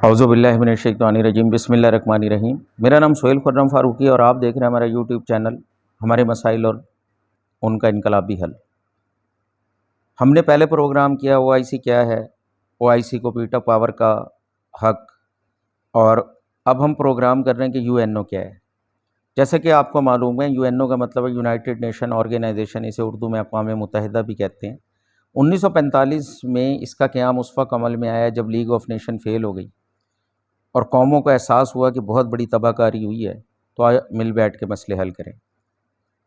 اعوذ باللہ من الشیطان الرجیم بسم اللہ الرحمن الرحیم۔ میرا نام سہیل خرم فاروقی اور آپ دیکھ رہے ہیں ہمارا یوٹیوب چینل ہمارے مسائل اور ان کا انقلابی حل۔ ہم نے پہلے پروگرام کیا او آئی سی کیا ہے، او آئی سی کو پیٹا پاور کا حق، اور اب ہم پروگرام کر رہے ہیں کہ یو این او کیا ہے۔ جیسا کہ آپ کو معلوم ہے یو این او کا مطلب ہے یونائٹڈ نیشن آرگنائزیشن، اسے اردو میں اقوام متحدہ بھی کہتے ہیں۔ 1945 میں اس کا قیام اس وقت عمل میں آیا جب لیگ آف نیشن فیل ہو گئی اور قوموں کو احساس ہوا کہ بہت بڑی تباہ کاری ہوئی ہے، تو آئے مل بیٹھ کے مسئلے حل کریں۔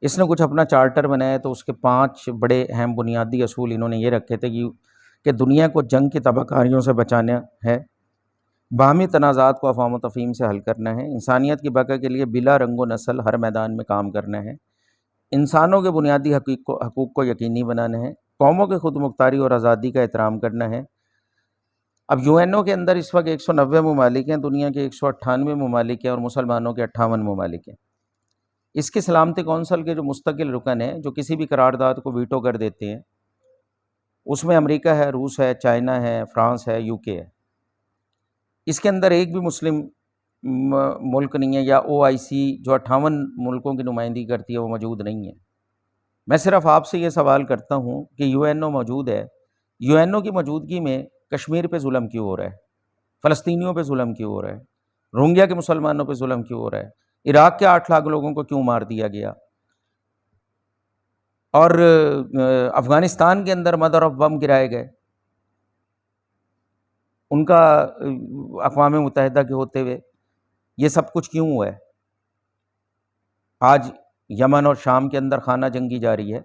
اس نے کچھ اپنا چارٹر بنایا تو اس کے 5 بڑے اہم بنیادی اصول انہوں نے یہ رکھے تھے کہ دنیا کو جنگ کی تباہ کاریوں سے بچانا ہے، باہمی تنازعات کو افہام و تفہیم سے حل کرنا ہے، انسانیت کی بقا کے لیے بلا رنگ و نسل ہر میدان میں کام کرنا ہے، انسانوں کے بنیادی حقوق کو یقینی بنانا ہے، قوموں کی خود مختاری اور آزادی کا احترام کرنا ہے۔ اب یو این او کے اندر اس وقت 190 ممالک ہیں، دنیا کے 198 ممالک ہیں اور مسلمانوں کے 58 ممالک ہیں۔ اس کے سلامتی کونسل کے جو مستقل رکن ہیں جو کسی بھی قرارداد کو ویٹو کر دیتے ہیں، اس میں امریکہ ہے، روس ہے، چائنا ہے، فرانس ہے، یو کے ہے۔ اس کے اندر ایک بھی مسلم ملک نہیں ہے، یا او آئی سی جو 58 ملکوں کی نمائندگی کرتی ہے وہ موجود نہیں ہے۔ میں صرف آپ سے یہ سوال کرتا ہوں کہ یو این او موجود ہے، یو این او کی موجودگی میں کشمیر پہ ظلم کیوں ہو رہا ہے، فلسطینیوں پہ ظلم کیوں ہو رہا ہے، روہنگیا کے مسلمانوں پہ ظلم کیوں ہو رہا ہے، عراق کے 8 لاکھ لوگوں کو کیوں مار دیا گیا، اور افغانستان کے اندر مدر آف بم گرائے گئے، ان کا اقوام متحدہ کے ہوتے ہوئے یہ سب کچھ کیوں ہوا ہے۔ آج یمن اور شام کے اندر خانہ جنگی جاری ہے،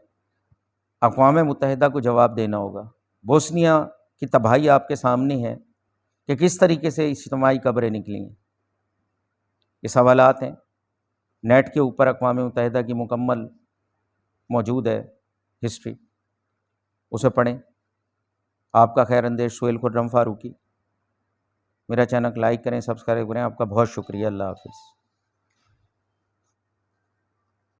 اقوام متحدہ کو جواب دینا ہوگا۔ بوسنیا کی تباہی آپ کے سامنے ہے کہ کس طریقے سے اجتماعی قبریں نکلی ہیں۔ یہ سوالات ہیں، نیٹ کے اوپر اقوام متحدہ کی مکمل موجود ہے ہسٹری، اسے پڑھیں۔ آپ کا خیر اندیش سہیل خرم فاروقی۔ میرا چینل لائک کریں، سبسکرائب کریں۔ آپ کا بہت شکریہ۔ اللہ حافظ۔